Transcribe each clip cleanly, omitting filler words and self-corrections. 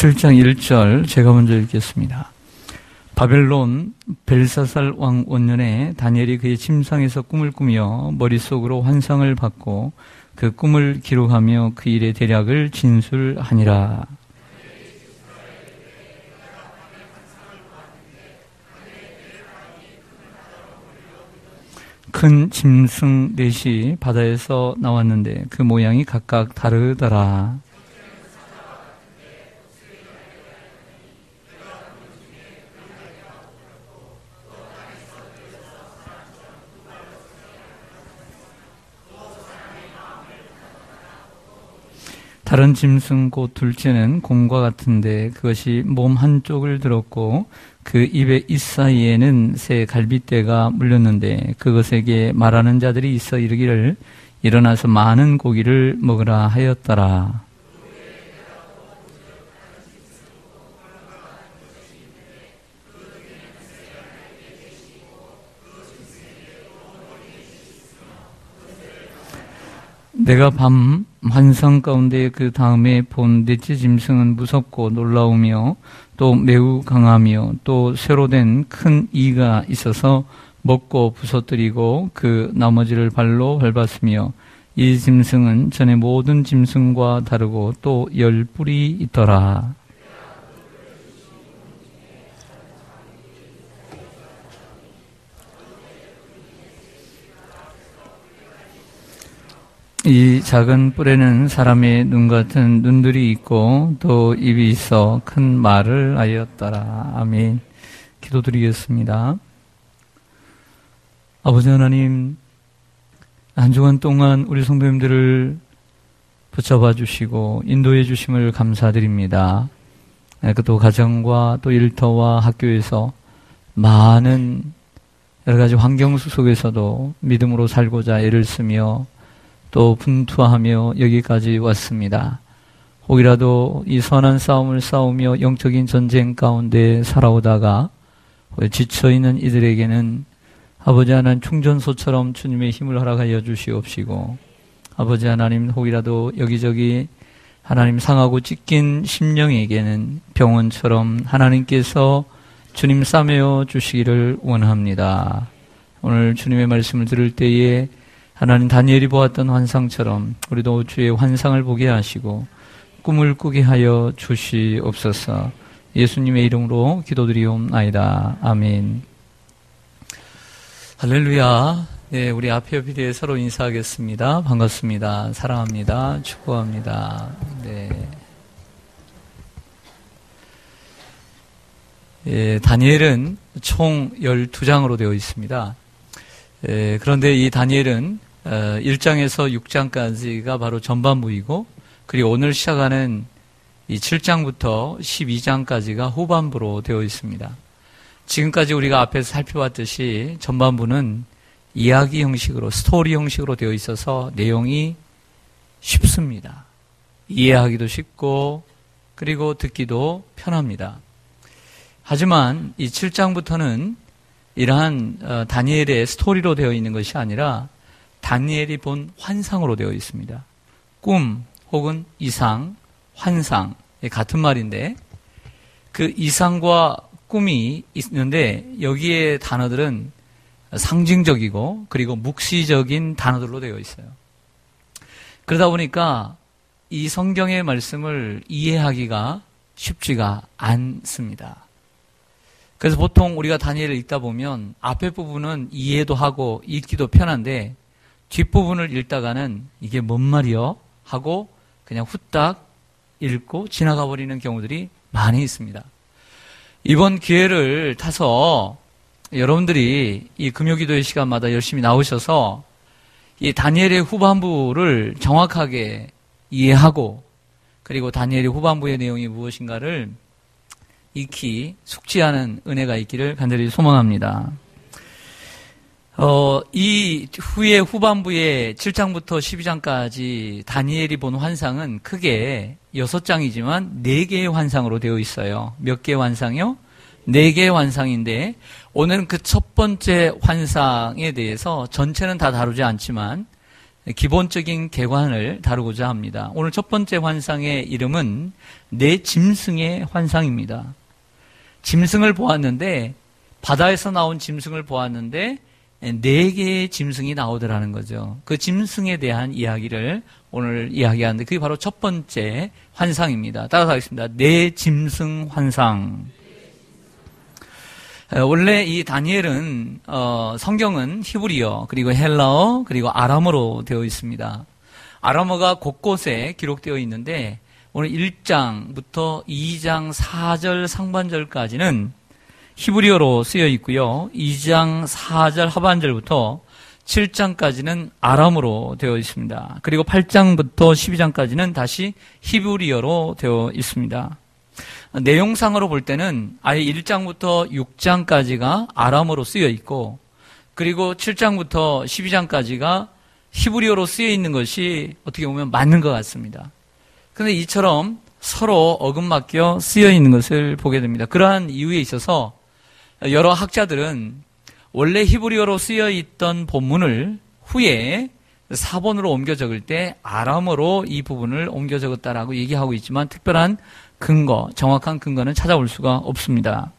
7장 1절 제가 먼저 읽겠습니다. 바벨론 벨사살 왕 원년에 다니엘이 그의 침상에서 꿈을 꾸며 머릿속으로 환상을 받고 그 꿈을 기록하며 그 일의 대략을 진술하니라. 큰 짐승 넷이 바다에서 나왔는데 그 모양이 각각 다르더라. 다른 짐승 곧 둘째는 곰과 같은데 그것이 몸 한쪽을 들었고 그 입의 입 사이에는 새 갈빗대가 물렸는데 그것에게 말하는 자들이 있어 이르기를 일어나서 많은 고기를 먹으라 하였더라. 내가 밤 환상 가운데 그 다음에 본 넷째 짐승은 무섭고 놀라우며 또 매우 강하며 또 쇠로 된 큰 이가 있어서 먹고 부서뜨리고 그 나머지를 발로 밟았으며 이 짐승은 전에 모든 짐승과 다르고 또 10뿔이 있더라. 이 작은 뿔에는 사람의 눈 같은 눈들이 있고 또 입이 있어 큰 말을 하였더라. 아멘. 기도드리겠습니다. 아버지 하나님, 한 주간 동안 우리 성도님들을 붙잡아 주시고 인도해 주심을 감사드립니다. 또 가정과 또 일터와 학교에서 많은 여러 가지 환경 속에서도 믿음으로 살고자 애를 쓰며 또 분투하며 여기까지 왔습니다. 혹이라도 이 선한 싸움을 싸우며 영적인 전쟁 가운데 살아오다가 지쳐있는 이들에게는 아버지 하나님 충전소처럼 주님의 힘을 허락하여 주시옵시고, 아버지 하나님 혹이라도 여기저기 하나님 상하고 찢긴 심령에게는 병원처럼 하나님께서 주님 싸매어 주시기를 원합니다. 오늘 주님의 말씀을 들을 때에 하나님 다니엘이 보았던 환상처럼 우리도 주의 환상을 보게 하시고 꿈을 꾸게 하여 주시옵소서. 예수님의 이름으로 기도드리옵나이다. 아멘. 할렐루야. 네, 우리 앞에 옆에 대해 서로 인사하겠습니다. 반갑습니다. 사랑합니다. 축복합니다. 네. 다니엘은 총 12장으로 되어 있습니다. 그런데 이 다니엘은 1장에서 6장까지가 바로 전반부이고, 그리고 오늘 시작하는 이 7장부터 12장까지가 후반부로 되어 있습니다. 지금까지 우리가 앞에서 살펴봤듯이 전반부는 이야기 형식으로, 스토리 형식으로 되어 있어서 내용이 쉽습니다. 이해하기도 쉽고 그리고 듣기도 편합니다. 하지만 이 7장부터는 이러한 다니엘의 스토리로 되어 있는 것이 아니라 다니엘이 본 환상으로 되어 있습니다. 꿈 혹은 이상, 환상, 같은 말인데 그 이상과 꿈이 있는데 여기에 단어들은 상징적이고 그리고 묵시적인 단어들로 되어 있어요. 그러다 보니까 이 성경의 말씀을 이해하기가 쉽지가 않습니다. 그래서 보통 우리가 다니엘을 읽다 보면 앞에 부분은 이해도 하고 읽기도 편한데 뒷부분을 읽다가는 이게 뭔 말이요? 하고 그냥 후딱 읽고 지나가 버리는 경우들이 많이 있습니다. 이번 기회를 타서 여러분들이 이 금요기도의 시간마다 열심히 나오셔서 이 다니엘의 후반부를 정확하게 이해하고 그리고 다니엘의 후반부의 내용이 무엇인가를 익히 숙지하는 은혜가 있기를 간절히 소망합니다. 이 후에 후반부의 7장부터 12장까지 다니엘이 본 환상은 크게 6장이지만 4개의 환상으로 되어 있어요. 몇 개의 환상이요? 4개의 환상인데 오늘은 그 첫 번째 환상에 대해서 전체는 다 다루지 않지만 기본적인 개관을 다루고자 합니다. 오늘 첫 번째 환상의 이름은 네 짐승의 환상입니다. 짐승을 보았는데, 바다에서 나온 짐승을 보았는데 4개의 짐승이 나오더라는 거죠. 그 짐승에 대한 이야기를 오늘 이야기하는데 그게 바로 첫 번째 환상입니다. 따라서 하겠습니다. 네 짐승 환상. 원래 이 다니엘은 성경은 히브리어 그리고 헬라어 그리고 아람어로 되어 있습니다. 아람어가 곳곳에 기록되어 있는데 오늘 1장부터 2장 4절 상반절까지는 히브리어로 쓰여 있고요. 2장 4절 하반절부터 7장까지는 아람어로 되어 있습니다. 그리고 8장부터 12장까지는 다시 히브리어로 되어 있습니다. 내용상으로 볼 때는 아예 1장부터 6장까지가 아람어로 쓰여 있고 그리고 7장부터 12장까지가 히브리어로 쓰여 있는 것이 어떻게 보면 맞는 것 같습니다. 그런데 이처럼 서로 어긋맞겨 쓰여 있는 것을 보게 됩니다. 그러한 이유에 있어서 여러 학자들은 원래 히브리어로 쓰여 있던 본문을 후에 사본으로 옮겨 적을 때 아람어로 이 부분을 옮겨 적었다라고 얘기하고 있지만 특별한 근거, 정확한 근거는 찾아올 수가 없습니다.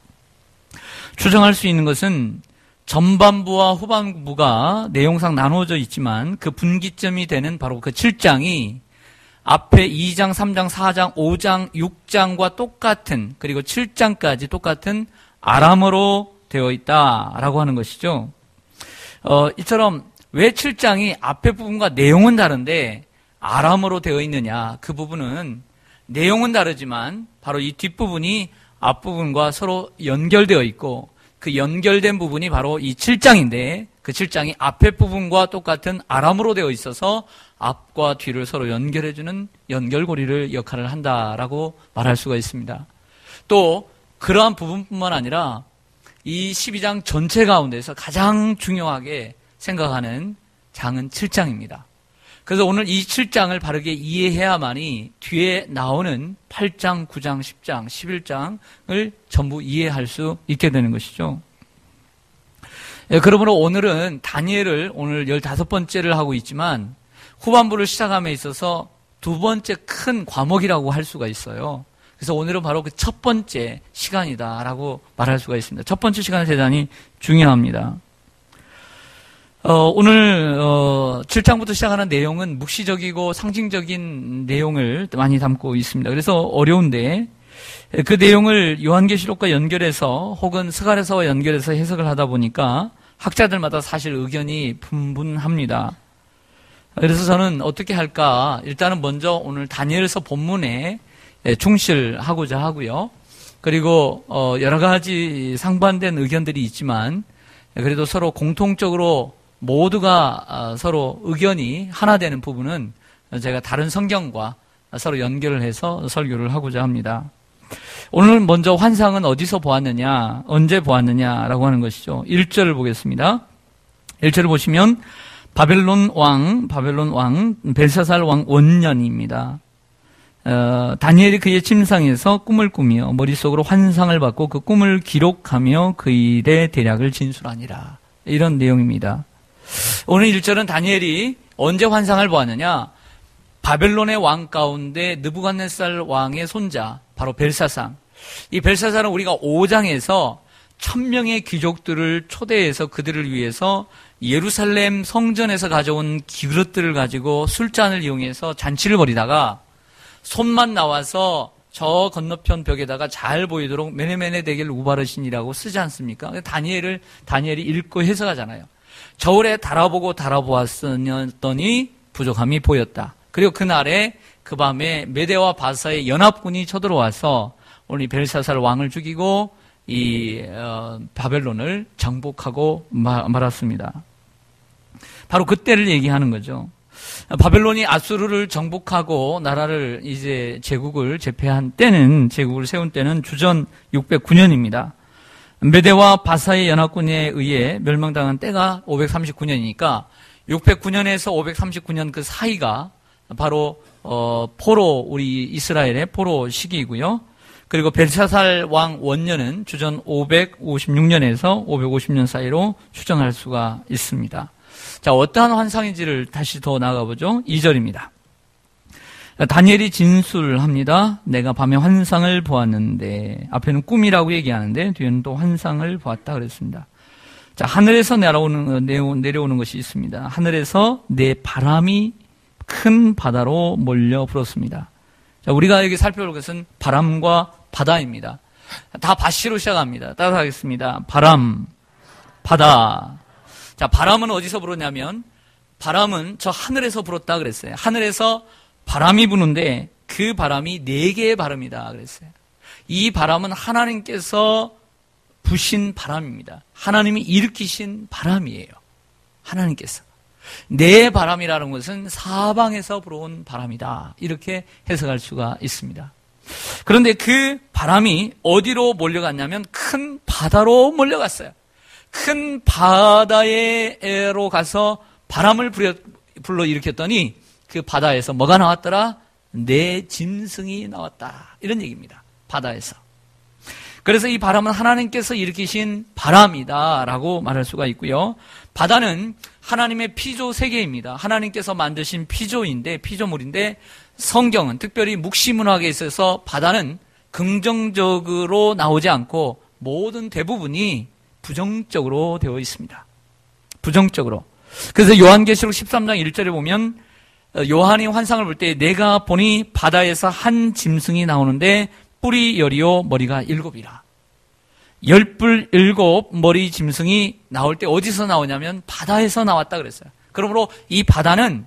추정할 수 있는 것은 전반부와 후반부가 내용상 나누어져 있지만 그 분기점이 되는 바로 그 7장이 앞에 2장, 3장, 4장, 5장, 6장과 똑같은 그리고 7장까지 똑같은 아람어로 되어 있다라고 하는 것이죠. 이처럼 왜 7장이 앞에 부분과 내용은 다른데 아람어로 되어 있느냐? 그 부분은 내용은 다르지만 바로 이 뒷부분이 앞부분과 서로 연결되어 있고 그 연결된 부분이 바로 이 7장인데 그 7장이 앞에 부분과 똑같은 아람어로 되어 있어서 앞과 뒤를 서로 연결해주는 연결고리를 역할을 한다라고 말할 수가 있습니다. 또 그러한 부분뿐만 아니라 이 12장 전체 가운데서 가장 중요하게 생각하는 장은 7장입니다. 그래서 오늘 이 7장을 바르게 이해해야만이 뒤에 나오는 8장, 9장, 10장, 11장을 전부 이해할 수 있게 되는 것이죠. 그러므로 오늘은 다니엘을 오늘 15번째를 하고 있지만 후반부를 시작함에 있어서 두 번째 큰 과목이라고 할 수가 있어요. 그래서 오늘은 바로 그 첫 번째 시간이다라고 말할 수가 있습니다. 첫 번째 시간은 대단히 중요합니다. 오늘 7장부터 시작하는 내용은 묵시적이고 상징적인 내용을 많이 담고 있습니다. 그래서 어려운데 그 내용을 요한계시록과 연결해서 혹은 스가랴서와 연결해서 해석을 하다 보니까 학자들마다 사실 의견이 분분합니다. 그래서 저는 어떻게 할까? 일단은 먼저 오늘 다니엘서 본문에 충실하고자 하고요. 그리고 여러 가지 상반된 의견들이 있지만 그래도 서로 공통적으로 모두가 서로 의견이 하나 되는 부분은 제가 다른 성경과 서로 연결을 해서 설교를 하고자 합니다. 오늘 먼저 환상은 어디서 보았느냐, 언제 보았느냐라고 하는 것이죠. 1절을 보겠습니다. 1절을 보시면 바벨론 왕 벨사살 왕 원년입니다. 다니엘이 그의 침상에서 꿈을 꾸며 머릿속으로 환상을 받고 그 꿈을 기록하며 그 일의 대략을 진술하니라. 이런 내용입니다. 오늘 1절은 다니엘이 언제 환상을 보았느냐? 바벨론의 왕 가운데 느부갓네살 왕의 손자 바로 벨사살. 이 벨사살은 우리가 5장에서 1000명의 귀족들을 초대해서 그들을 위해서 예루살렘 성전에서 가져온 그릇들을 가지고 술잔을 이용해서 잔치를 벌이다가 손만 나와서 저 건너편 벽에다가 잘 보이도록 메네메네 대겔 우바르신이라고 쓰지 않습니까? 다니엘이 읽고 해석하잖아요. 저울에 달아보았더니 부족함이 보였다. 그리고 그날에 그 밤에 메대와 바사의 연합군이 쳐들어와서 오늘 벨사살 왕을 죽이고 이 바벨론을 정복하고 말았습니다. 바로 그때를 얘기하는 거죠. 바벨론이 아수르를 정복하고 나라를 이제 제국을 제패한 때는, 제국을 세운 때는 주전 609년입니다. 메대와 바사의 연합군에 의해 멸망당한 때가 539년이니까 609년에서 539년 그 사이가 바로 포로, 우리 이스라엘의 포로 시기이고요. 그리고 벨사살 왕 원년은 주전 556년에서 550년 사이로 추정할 수가 있습니다. 자, 어떠한 환상인지를 다시 더 나가보죠. 2절입니다. 다니엘이 진술합니다. 내가 밤에 환상을 보았는데, 앞에는 꿈이라고 얘기하는데 뒤에는 또 환상을 보았다 그랬습니다. 자, 하늘에서 내려오는 것이 있습니다. 하늘에서 내 바람이 큰 바다로 몰려 불었습니다. 자, 우리가 여기 살펴볼 것은 바람과 바다입니다. 다 바시로 시작합니다. 따라하겠습니다. 바람, 바다. 자, 바람은 어디서 불었냐면, 바람은 저 하늘에서 불었다 그랬어요. 하늘에서 바람이 부는데 그 바람이 4개의 바람이다 그랬어요. 이 바람은 하나님께서 부신 바람입니다. 하나님이 일으키신 바람이에요. 하나님께서. 내 바람이라는 것은 사방에서 불어온 바람이다. 이렇게 해석할 수가 있습니다. 그런데 그 바람이 어디로 몰려갔냐면 큰 바다로 몰려갔어요. 큰 바다로 가서 바람을 불러일으켰더니 그 바다에서 뭐가 나왔더라? 내 짐승이 나왔다. 이런 얘기입니다. 바다에서. 그래서 이 바람은 하나님께서 일으키신 바람이다라고 말할 수가 있고요. 바다는 하나님의 피조 세계입니다. 하나님께서 만드신 피조물인데 성경은 특별히 묵시문학에 있어서 바다는 긍정적으로 나오지 않고 모든 대부분이 부정적으로 되어 있습니다. 부정적으로. 그래서 요한계시록 13장 1절에 보면 요한이 환상을 볼 때 내가 보니 바다에서 한 짐승이 나오는데 뿔이 10이요 머리가 7이라. 10뿔 7머리 짐승이 나올 때 어디서 나오냐면 바다에서 나왔다 그랬어요. 그러므로 이 바다는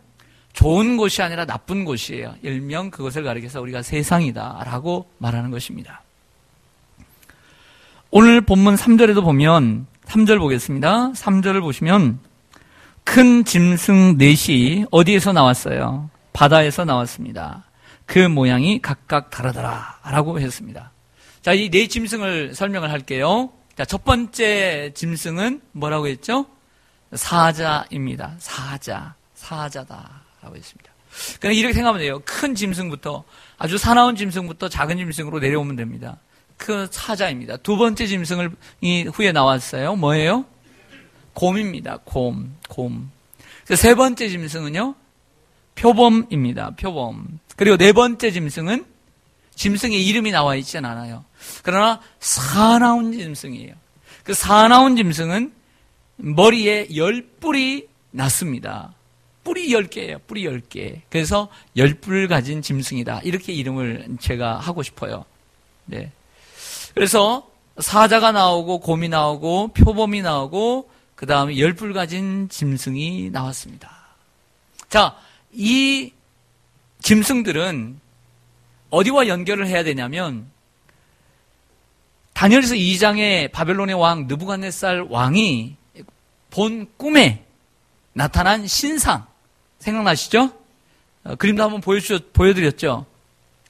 좋은 곳이 아니라 나쁜 곳이에요. 일명 그것을 가리켜서 우리가 세상이다라고 말하는 것입니다. 오늘 본문 3절에도 보면 3절 보겠습니다. 3절을 보시면 큰 짐승 4이 어디에서 나왔어요? 바다에서 나왔습니다. 그 모양이 각각 다르더라라고 했습니다. 자, 이 4 짐승을 설명을 할게요. 자, 첫 번째 짐승은 뭐라고 했죠? 사자입니다. 사자다라고 했습니다. 그냥 이렇게 생각하면 돼요. 큰 짐승부터 아주 사나운 짐승부터 작은 짐승으로 내려오면 됩니다. 그 사자입니다. 두 번째 짐승을 후에 나왔어요. 뭐예요? 곰입니다. 곰. 세 번째 짐승은요? 표범입니다. 표범. 그리고 네 번째 짐승은 짐승의 이름이 나와 있진 않아요. 그러나 사나운 짐승이에요. 그 사나운 짐승은 머리에 10뿔이 났습니다. 뿔이 10개예요. 뿔이 10개. 그래서 10뿔 가진 짐승이다. 이렇게 이름을 제가 하고 싶어요. 네. 그래서 사자가 나오고 곰이 나오고 표범이 나오고 그 다음에 10뿔 가진 짐승이 나왔습니다. 자, 이 짐승들은 어디와 연결을 해야 되냐면 다니엘서 2장에 바벨론의 왕 느부갓네살 왕이 본 꿈에 나타난 신상 생각나시죠? 그림도 한번 보여드렸죠?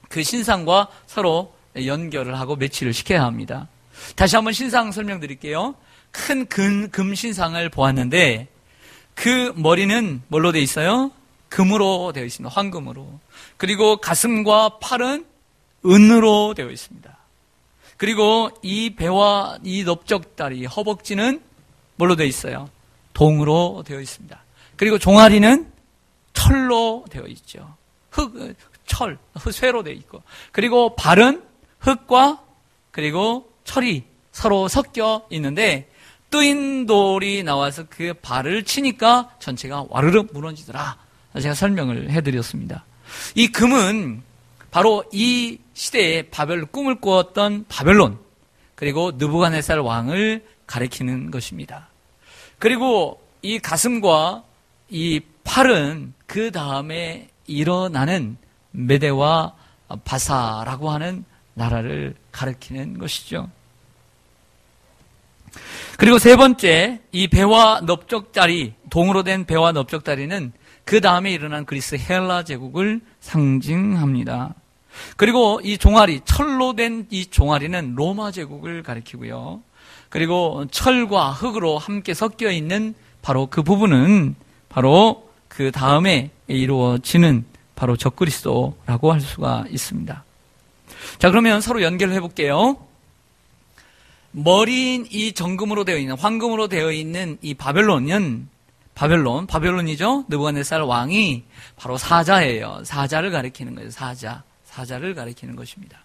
그 신상과 서로 연결을 하고 매치를 시켜야 합니다. 다시 한번 신상 설명드릴게요. 큰 금 신상을 보았는데 그 머리는 뭘로 되어 있어요? 금으로 되어 있습니다. 황금으로. 그리고 가슴과 팔은 은으로 되어 있습니다. 그리고 이 배와 이 넓적다리, 허벅지는 뭘로 되어 있어요? 동으로 되어 있습니다. 그리고 종아리는 철로 되어 있죠. 쇠로 되어 있고. 그리고 발은 흙과 그리고 철이 서로 섞여 있는데 뜨인 돌이 나와서 그 발을 치니까 전체가 와르르 무너지더라. 제가 설명을 해드렸습니다. 이 금은 바로 이 시대에 꿈을 꾸었던 바벨론 그리고 느부갓네살 왕을 가리키는 것입니다. 그리고 이 가슴과 이 팔은 그 다음에 일어나는 메대와 바사라고 하는 나라를 가리키는 것이죠. 그리고 세 번째, 이 배와 넓적다리, 동으로 된 배와 넓적다리는 그 다음에 일어난 그리스 헬라 제국을 상징합니다. 그리고 이 종아리, 철로 된 이 종아리는 로마 제국을 가리키고요. 그리고 철과 흙으로 함께 섞여 있는 바로 그 부분은 바로 그 다음에 이루어지는 바로 적그리스도라고 할 수가 있습니다. 자, 그러면 서로 연결해 볼게요. 머리인 이 정금으로 되어 있는, 황금으로 되어 있는 이 바벨론은 바벨론이죠. 느부갓네살 왕이 바로 사자예요. 사자를 가리키는 거예요. 사자를 가리키는 것입니다.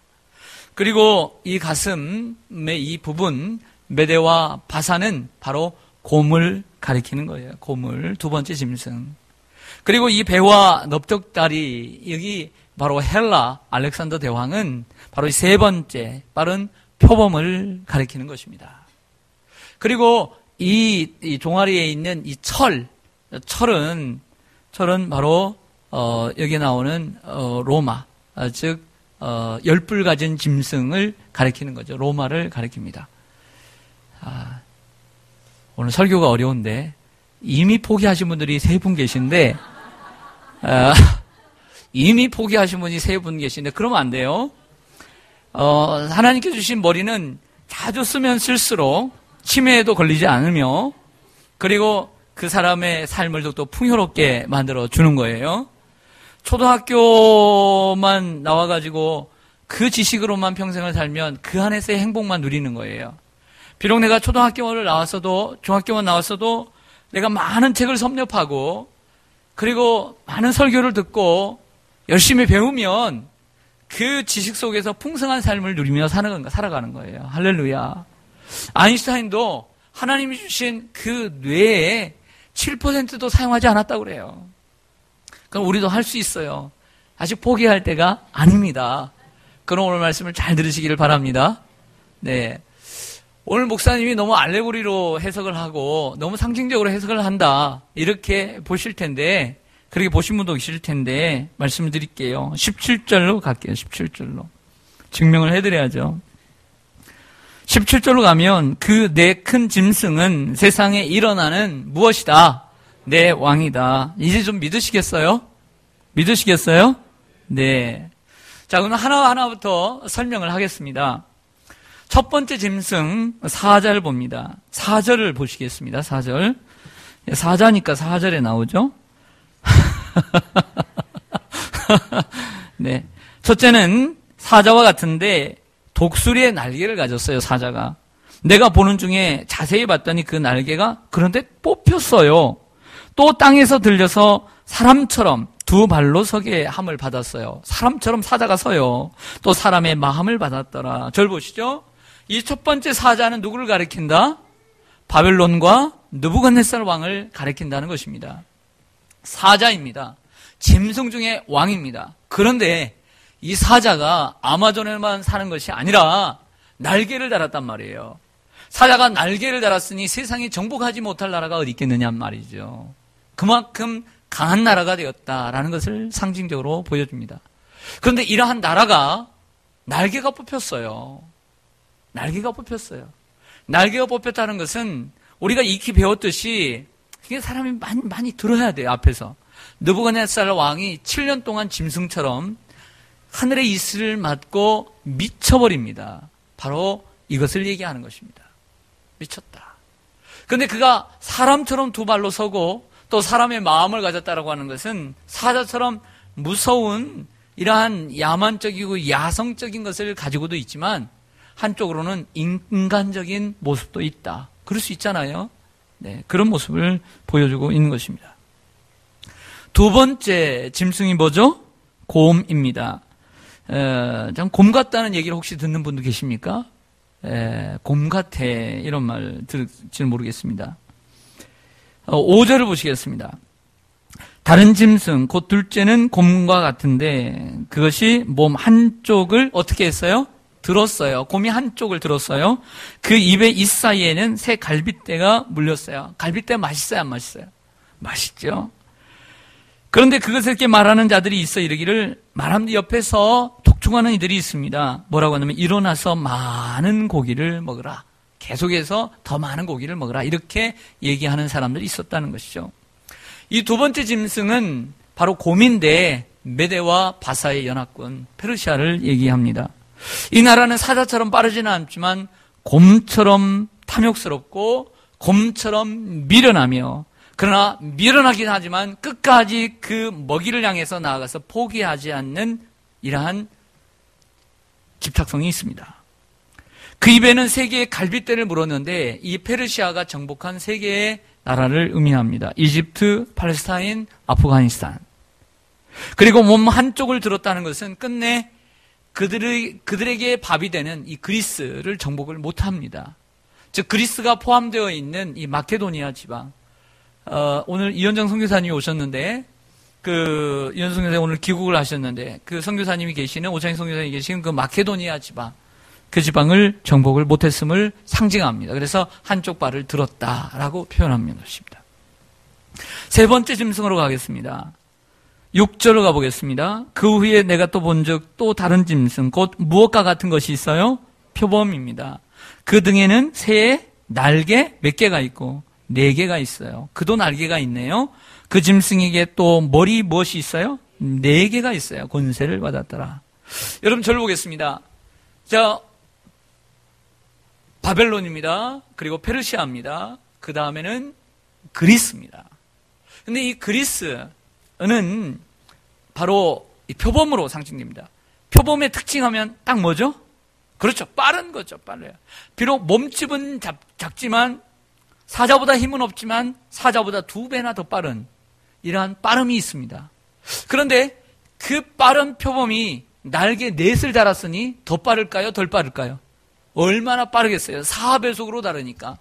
그리고 이 가슴의 이 부분 메대와 바사는 바로 곰을 가리키는 거예요. 곰을 두 번째 짐승. 그리고 이 배와 넓적다리 여기 바로 헬라 알렉산더 대왕은 바로 이 세 번째 빠른 표범을 가리키는 것입니다. 그리고 이 종아리에 있는 이 철은 바로 여기 나오는 로마, 즉 열불 가진 짐승을 가리키는 거죠. 로마를 가리킵니다. 오늘 설교가 어려운데 이미 포기하신 분들이 3분 계신데 이미 포기하신 분이 3분 계신데 그러면 안 돼요. 하나님께 주신 머리는 자주 쓰면 쓸수록 치매에도 걸리지 않으며 그리고 그 사람의 삶을 또 풍요롭게 만들어 주는 거예요. 초등학교만 나와가지고 그 지식으로만 평생을 살면 그 안에서의 행복만 누리는 거예요. 비록 내가 초등학교를 나왔어도 중학교만 나왔어도 내가 많은 책을 섭렵하고 그리고 많은 설교를 듣고 열심히 배우면 그 지식 속에서 풍성한 삶을 누리며 살아가는 거예요. 할렐루야. 아인슈타인도 하나님이 주신 그 뇌에 7%도 사용하지 않았다고 그래요. 그럼 우리도 할 수 있어요. 아직 포기할 때가 아닙니다. 그럼 오늘 말씀을 잘 들으시기를 바랍니다. 네. 오늘 목사님이 너무 알레고리로 해석을 하고 너무 상징적으로 해석을 한다. 이렇게 보실 텐데 그렇게 보신 분도 계실 텐데 말씀을 드릴게요. 17절로 갈게요. 17절로. 증명을 해드려야죠. 17절로 가면 그 내 큰 짐승은 세상에 일어나는 무엇이다? 내 왕이다. 이제 좀 믿으시겠어요? 믿으시겠어요? 네. 자, 그럼 하나하나부터 설명을 하겠습니다. 첫 번째 짐승 사자를 봅니다. 사절을 보시겠습니다. 사절. 사자니까 사절에 나오죠? 네. 첫째는 사자와 같은데 독수리의 날개를 가졌어요, 사자가. 내가 보는 중에 자세히 봤더니 그 날개가 그런데 뽑혔어요. 또 땅에서 들려서 사람처럼 두 발로 서게 함을 받았어요. 사람처럼 사자가 서요. 또 사람의 마음을 받았더라. 절 보시죠. 이 첫 번째 사자는 누구를 가리킨다? 바벨론과 느부갓네살 왕을 가리킨다는 것입니다. 사자입니다. 짐승 중에 왕입니다. 그런데 이 사자가 아마존에만 사는 것이 아니라 날개를 달았단 말이에요. 사자가 날개를 달았으니 세상에 정복하지 못할 나라가 어디 있겠느냐 말이죠. 그만큼 강한 나라가 되었다라는 것을 상징적으로 보여줍니다. 그런데 이러한 나라가 날개가 뽑혔어요. 날개가 뽑혔어요. 날개가 뽑혔다는 것은 우리가 익히 배웠듯이 이게 사람이 많이 들어야 돼요. 앞에서. 느부갓네살 왕이 7년 동안 짐승처럼 하늘의 이슬을 맞고 미쳐버립니다. 바로 이것을 얘기하는 것입니다. 미쳤다. 그런데 그가 사람처럼 두 발로 서고 또 사람의 마음을 가졌다라고 하는 것은 사자처럼 무서운 이러한 야만적이고 야성적인 것을 가지고도 있지만 한쪽으로는 인간적인 모습도 있다. 그럴 수 있잖아요. 네, 그런 모습을 보여주고 있는 것입니다. 두 번째 짐승이 뭐죠? 곰입니다. 곰 같다는 얘기를 혹시 듣는 분도 계십니까? 곰 같아 이런 말 들을지는 모르겠습니다. 5절을 보시겠습니다. 다른 짐승 곧 둘째는 곰과 같은데 그것이 몸 한쪽을 어떻게 했어요? 들었어요. 곰이 한쪽을 들었어요. 그 입의 이 사이에는 새 갈빗대가 물렸어요. 갈빗대 맛있어요? 안 맛있어요? 맛있죠. 그런데 그것을 이렇게 말하는 자들이 있어 이르기를 말하는 옆에서 독촉하는 이들이 있습니다. 뭐라고 하냐면 일어나서 많은 고기를 먹으라. 계속해서 더 많은 고기를 먹으라. 이렇게 얘기하는 사람들이 있었다는 것이죠. 이 두 번째 짐승은 바로 곰인데 메대와 바사의 연합군 페르시아를 얘기합니다. 이 나라는 사자처럼 빠르지는 않지만 곰처럼 탐욕스럽고 곰처럼 미련하며 그러나 미련하긴 하지만 끝까지 그 먹이를 향해서 나아가서 포기하지 않는 이러한 집착성이 있습니다. 그 입에는 세 개의 갈빗대를 물었는데 이 페르시아가 정복한 세 개의 나라를 의미합니다. 이집트, 팔레스타인, 아프가니스탄. 그리고 몸 한쪽을 들었다는 것은 끝내 그들에게 밥이 되는 이 그리스를 정복을 못합니다. 즉 그리스가 포함되어 있는 이 마케도니아 지방. 오늘 이현정 선교사님이 오셨는데 이현정 선교사님 오늘 귀국을 하셨는데 그 선교사님이 계시는 오창희 선교사님이 계시는 그 마케도니아 지방. 그 지방을 정복을 못했음을 상징합니다. 그래서 한쪽 발을 들었다라고 표현하는 것입니다. 세 번째 짐승으로 가겠습니다. 6절로 가보겠습니다. 그 후에 내가 또 본 적 또 다른 짐승 곧 무엇과 같은 것이 있어요? 표범입니다. 그 등에는 새의 날개 몇 개가 있고 4개가 있어요. 그도 날개가 있네요. 그 짐승에게 또 머리 무엇이 있어요? 4개가 있어요. 권세를 받았더라. 여러분 저를 보겠습니다. 자, 바벨론입니다. 그리고 페르시아입니다. 그 다음에는 그리스입니다. 근데 이 그리스는 바로 이 표범으로 상징됩니다. 표범의 특징하면 딱 뭐죠? 그렇죠. 빠른 거죠. 빨라요. 비록 몸집은 작지만 사자보다 힘은 없지만 사자보다 2배나 더 빠른 이러한 빠름이 있습니다. 그런데 그 빠른 표범이 날개 넷을 달았으니 더 빠를까요? 덜 빠를까요? 얼마나 빠르겠어요? 4배속으로 다르니까.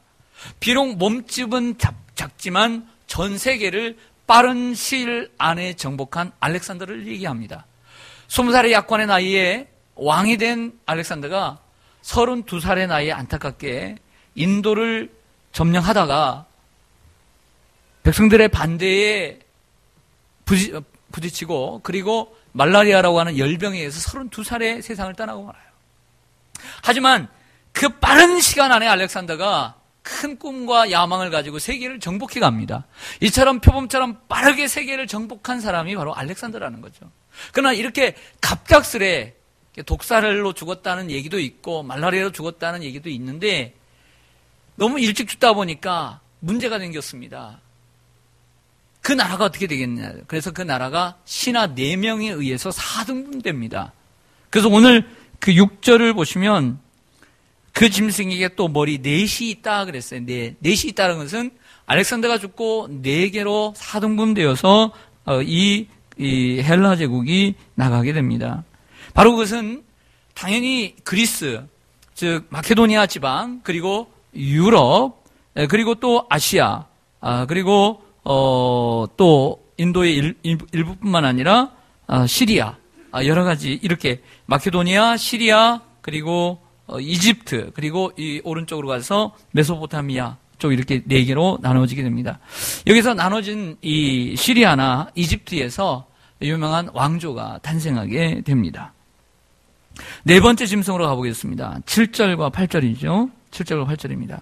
비록 몸집은 작지만 전 세계를 빠른 시일 안에 정복한 알렉산더를 얘기합니다. 20살의 약관의 나이에 왕이 된 알렉산더가 32살의 나이에 안타깝게 인도를 점령하다가 백성들의 반대에 부딪히고 그리고 말라리아라고 하는 열병에 의해서 32살에 세상을 떠나고 말아요. 하지만 그 빠른 시간 안에 알렉산더가 큰 꿈과 야망을 가지고 세계를 정복해 갑니다. 이처럼 표범처럼 빠르게 세계를 정복한 사람이 바로 알렉산더라는 거죠. 그러나 이렇게 갑작스레 독살로 죽었다는 얘기도 있고 말라리아로 죽었다는 얘기도 있는데 너무 일찍 죽다 보니까 문제가 생겼습니다. 그 나라가 어떻게 되겠냐. 그래서 그 나라가 신하 4명에 의해서 4등분됩니다. 그래서 오늘 그 6절을 보시면 그 짐승에게 또 머리 4이 있다 그랬어요. 넷이 있다는 것은 알렉산더가 죽고 4개로 4등분되어서 이 헬라 제국이 나가게 됩니다. 바로 그것은 당연히 그리스, 즉 마케도니아 지방, 그리고 유럽, 그리고 또 아시아, 그리고 또 인도의 일부뿐만 아니라 시리아, 여러 가지 이렇게 마케도니아, 시리아, 그리고 이집트, 그리고 이 오른쪽으로 가서 메소포타미아 쪽 이렇게 4개로 나눠지게 됩니다. 여기서 나눠진 이 시리아나 이집트에서 유명한 왕조가 탄생하게 됩니다. 네 번째 짐승으로 가보겠습니다. 7절과 8절이죠. 7절과 8절입니다.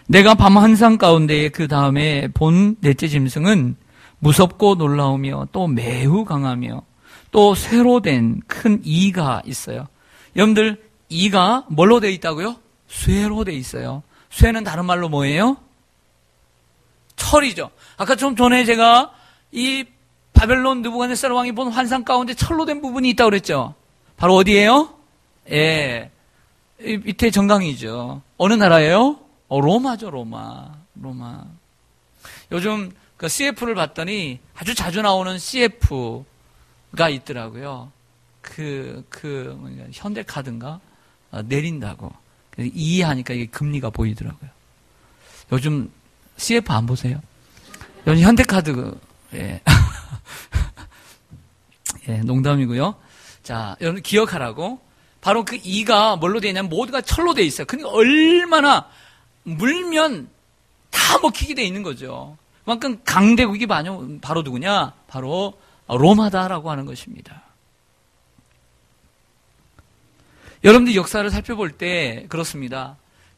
내가 밤 환상 가운데에 그 다음에 본 넷째 짐승은 무섭고 놀라우며 또 매우 강하며 또 쇠로 된 큰 이가 있어요. 여러분들 이가 뭘로 되어 있다고요? 쇠로 되어 있어요. 쇠는 다른 말로 뭐예요? 철이죠. 아까 좀 전에 제가 이 바벨론 느부갓네살 왕이 본 환상 가운데 철로 된 부분이 있다고 그랬죠. 바로 어디예요? 예, 밑에 정강이죠. 어느 나라예요? 로마죠. 로마. 요즘 그 CF를 봤더니 아주 자주 나오는 CF가 있더라고요. 현대카드인가? 내린다고. 이해하니까 이게 금리가 보이더라고요. 요즘 CF 안 보세요? 요즘 현대카드, 예. 예, 농담이고요. 자, 여러분 기억하라고. 바로 그 이가 뭘로 되어 있냐면 모두가 철로 되어 있어요. 그러니까 얼마나 물면 다 먹히게 되어 있는 거죠. 그만큼 강대국이 바로 누구냐? 바로 로마다라고 하는 것입니다. 여러분들 역사를 살펴볼 때 그렇습니다.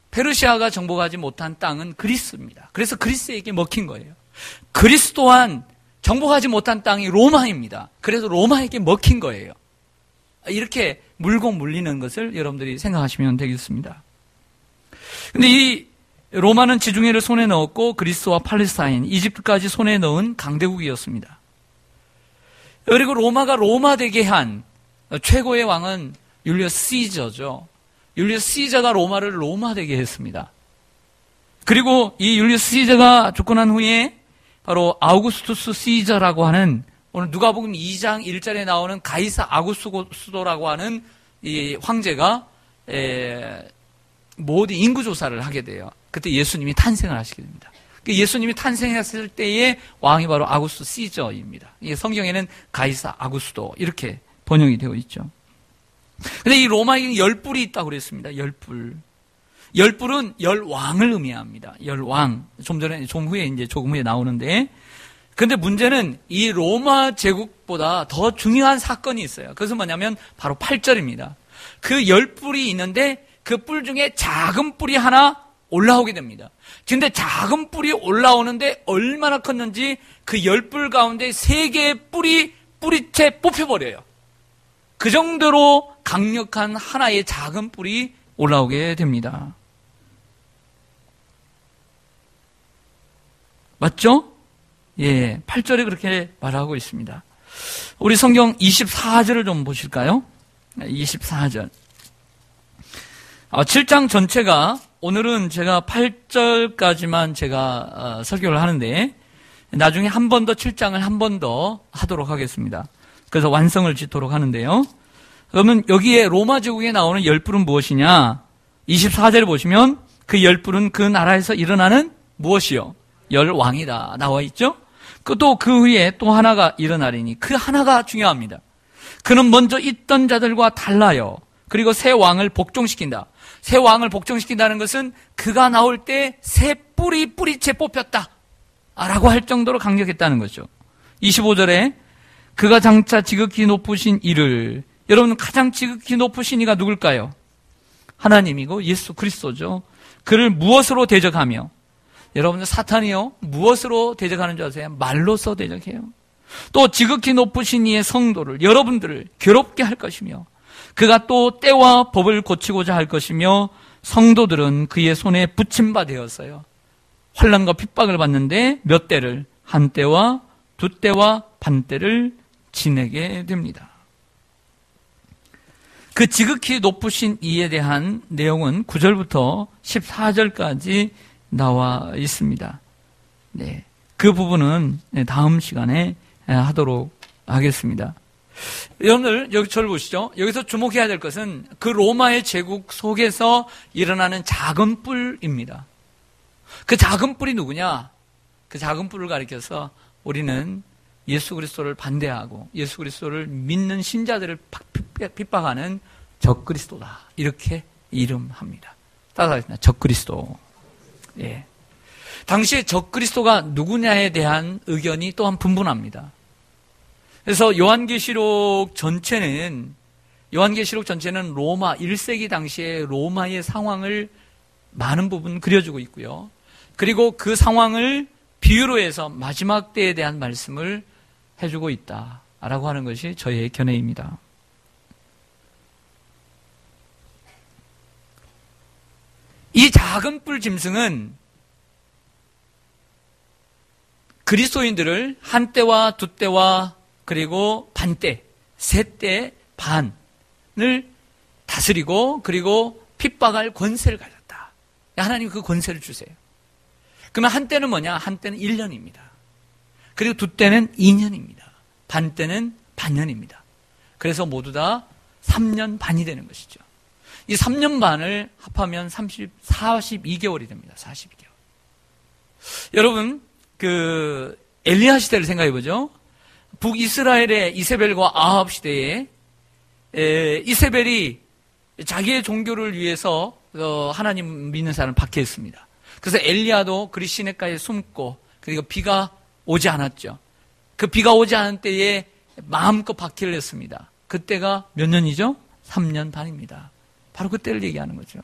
페르시아가 정복하지 못한 땅은 그리스입니다. 그래서 그리스에게 먹힌 거예요. 그리스 또한 정복하지 못한 땅이 로마입니다. 그래서 로마에게 먹힌 거예요. 이렇게 물고 물리는 것을 여러분들이 생각하시면 되겠습니다. 근데 이 로마는 지중해를 손에 넣었고 그리스와 팔레스타인, 이집트까지 손에 넣은 강대국이었습니다. 그리고 로마가 로마 되게 한 최고의 왕은 율리어스 시저죠. 율리우스 시저가 로마를 로마되게 했습니다. 그리고 이 율리우스 시저가 죽고 난 후에 바로 아우구스투스 시저라고 하는, 오늘 누가복음 2장 1절에 나오는 가이사 아구스토라고 하는 이 황제가 모든 인구조사를 하게 돼요. 그때 예수님이 탄생을 하시게 됩니다. 예수님이 탄생했을 때의 왕이 바로 아구스토 시저입니다. 성경에는 가이사 아구스토 이렇게 번역이 되어 있죠. 근데 이 로마에는 10뿔이 있다고 그랬습니다. 10뿔. 10뿔은 10왕을 의미합니다. 10왕. 조금 후에 나오는데. 근데 문제는 이 로마 제국보다 더 중요한 사건이 있어요. 그것은 뭐냐면 바로 8절입니다. 그 10뿔이 있는데 그 뿔 중에 작은 뿔이 하나 올라오게 됩니다. 근데 작은 뿔이 올라오는데 얼마나 컸는지 그 10뿔 가운데 3개의 뿔이 뿌리채 뽑혀버려요. 그 정도로 강력한 하나의 작은 뿔이 올라오게 됩니다. 맞죠? 예, 8절에 그렇게 말하고 있습니다. 우리 성경 24절을 좀 보실까요? 24절. 7장 전체가, 오늘은 제가 8절까지만 제가 설교를 하는데 나중에 한 번 더 7장을 한 번 더 하도록 하겠습니다. 그래서 완성을 짓도록 하는데요. 그러면 여기에 로마 제국에 나오는 10뿔은 무엇이냐? 24절을 보시면 그 10뿔은 그 나라에서 일어나는 무엇이요? 10왕이다 나와 있죠? 또 그 후에 또 하나가 일어나리니, 그 하나가 중요합니다. 그는 먼저 있던 자들과 달라요. 그리고 새 왕을 복종시킨다. 새 왕을 복종시킨다는 것은 그가 나올 때 새 뿔이 뿌리채 뽑혔다 라고 할 정도로 강력했다는 거죠. 25절에 그가 장차 지극히 높으신 이를, 여러분 가장 지극히 높으신 이가 누굴까요? 하나님이고 예수 그리스도죠. 그를 무엇으로 대적하며, 여러분들 사탄이요 무엇으로 대적하는 줄 아세요? 말로써 대적해요. 또 지극히 높으신 이의 성도를, 여러분들을 괴롭게 할 것이며, 그가 또 때와 법을 고치고자 할 것이며, 성도들은 그의 손에 붙임바 되었어요. 환난과 핍박을 받는데 몇 때를, 한 때와 두 때와 반 때를 지내게 됩니다. 그 지극히 높으신 이에 대한 내용은 9절부터 14절까지 나와 있습니다. 네, 그 부분은 다음 시간에 하도록 하겠습니다. 여러분들 여기 저를 보시죠. 여기서 주목해야 될 것은 그 로마의 제국 속에서 일어나는 작은 뿔입니다. 그 작은 뿔이 누구냐? 그 작은 뿔을 가리켜서 우리는 예수 그리스도를 반대하고 예수 그리스도를 믿는 신자들을 핍박하는 적그리스도다, 이렇게 이름합니다. 따라하겠습니다. 적그리스도. 예. 당시에 적그리스도가 누구냐에 대한 의견이 또한 분분합니다. 그래서 요한계시록 전체는 로마 1세기 당시에 로마의 상황을 많은 부분 그려주고 있고요. 그리고 그 상황을 비유로 해서 마지막 때에 대한 말씀을 해주고 있다라고 하는 것이 저의 견해입니다. 이 작은 뿔 짐승은 그리스도인들을 한 때와 두 때와 그리고 반 때, 세 때 반을 다스리고 그리고 핍박할 권세를 가졌다. 하나님 그 권세를 주세요. 그러면 한 때는 뭐냐? 한 때는 1년입니다. 그리고 두 때는 2년입니다. 반 때는 반년입니다. 그래서 모두 다 3년 반이 되는 것이죠. 이 3년 반을 합하면 42개월이 됩니다. 42개월. 여러분, 그 엘리야 시대를 생각해 보죠. 북이스라엘의 이세벨과 아합 시대에 이세벨이 자기의 종교를 위해서 하나님 믿는 사람을 박해했습니다. 그래서 엘리야도 그리 시내가에 숨고, 그리고 비가 오지 않았죠. 그 비가 오지 않은 때에 마음껏 박해를 했습니다. 그때가 몇 년이죠? 3년 반입니다. 바로 그때를 얘기하는 거죠.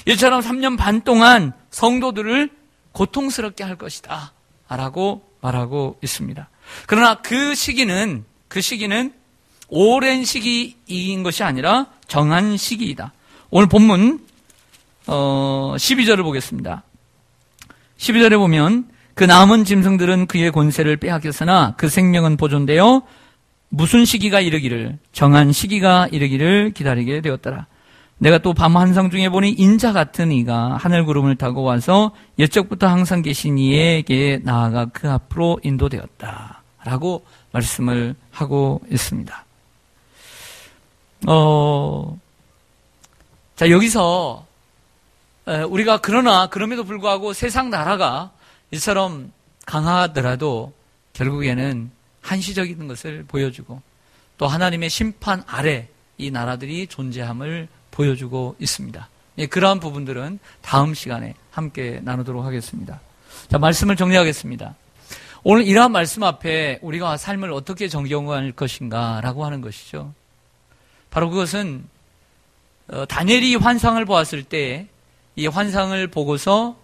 이처럼 3년 반 동안 성도들을 고통스럽게 할 것이다 라고 말하고 있습니다. 그러나 그 시기는 오랜 시기인 것이 아니라 정한 시기이다. 오늘 본문 12절을 보겠습니다. 12절에 보면 그 남은 짐승들은 그의 권세를 빼앗겼으나 그 생명은 보존되어 무슨 시기가 이르기를, 정한 시기가 이르기를 기다리게 되었더라. 내가 또 밤 환상 중에 보니 인자 같은 이가 하늘 구름을 타고 와서 옛적부터 항상 계신 이에게 나아가 그 앞으로 인도되었다 라고 말씀을 하고 있습니다. 자, 여기서 우리가 그럼에도 불구하고 세상 나라가 이처럼 강하더라도 결국에는 한시적인 것을 보여주고 또 하나님의 심판 아래 이 나라들이 존재함을 보여주고 있습니다. 그러한 부분들은 다음 시간에 함께 나누도록 하겠습니다. 자, 말씀을 정리하겠습니다. 오늘 이러한 말씀 앞에 우리가 삶을 어떻게 적용할 것인가 라고 하는 것이죠. 바로 그것은 다니엘이 환상을 보았을 때 이 환상을 보고서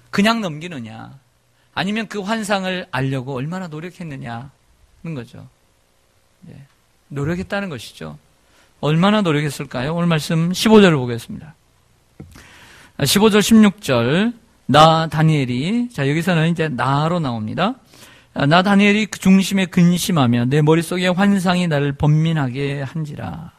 그냥 넘기느냐 아니면 그 환상을 알려고 얼마나 노력했느냐는 거죠. 노력했다는 것이죠. 얼마나 노력했을까요? 오늘 말씀 15절을 보겠습니다. 15절 16절 나 다니엘이 자 여기서는 이제 나로 나옵니다. 나 다니엘이 그 중심에 근심하며 내 머릿속에 환상이 나를 번민하게 한지라.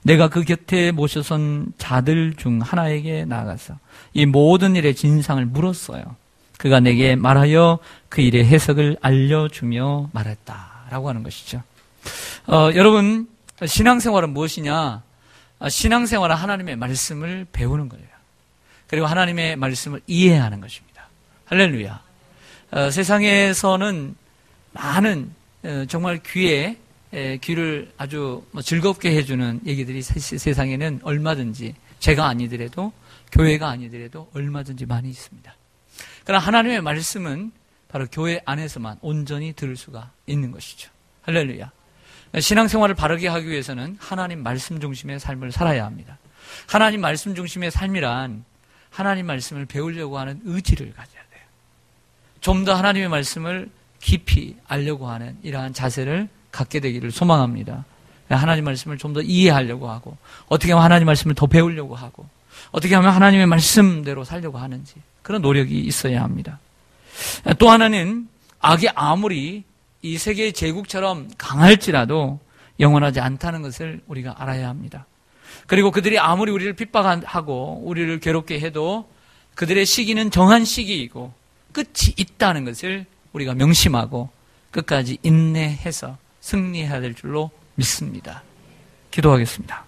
내가 그 곁에 모셔선 자들 중 하나에게 나아가서 이 모든 일의 진상을 물었어요. 그가 내게 말하여 그 일의 해석을 알려주며 말했다라고 하는 것이죠. 여러분 신앙생활은 무엇이냐? 신앙생활은 하나님의 말씀을 배우는 거예요. 그리고 하나님의 말씀을 이해하는 것입니다. 할렐루야. 세상에서는 많은 정말 귀를 아주 즐겁게 해주는 얘기들이 세상에는 얼마든지 제가 아니더라도 교회가 아니더라도 얼마든지 많이 있습니다. 그러나 하나님의 말씀은 바로 교회 안에서만 온전히 들을 수가 있는 것이죠. 할렐루야. 신앙생활을 바르게 하기 위해서는 하나님 말씀 중심의 삶을 살아야 합니다. 하나님 말씀 중심의 삶이란 하나님 말씀을 배우려고 하는 의지를 가져야 돼요. 좀 더 하나님의 말씀을 깊이 알려고 하는 이러한 자세를 갖게 되기를 소망합니다. 하나님 말씀을 좀 더 이해하려고 하고 어떻게 하면 하나님 말씀을 더 배우려고 하고 어떻게 하면 하나님의 말씀대로 살려고 하는지 그런 노력이 있어야 합니다. 또 하나는 악이 아무리 이 세계의 제국처럼 강할지라도 영원하지 않다는 것을 우리가 알아야 합니다. 그리고 그들이 아무리 우리를 핍박하고 우리를 괴롭게 해도 그들의 시기는 정한 시기이고 끝이 있다는 것을 우리가 명심하고 끝까지 인내해서 승리해야 될 줄로 믿습니다. 기도하겠습니다.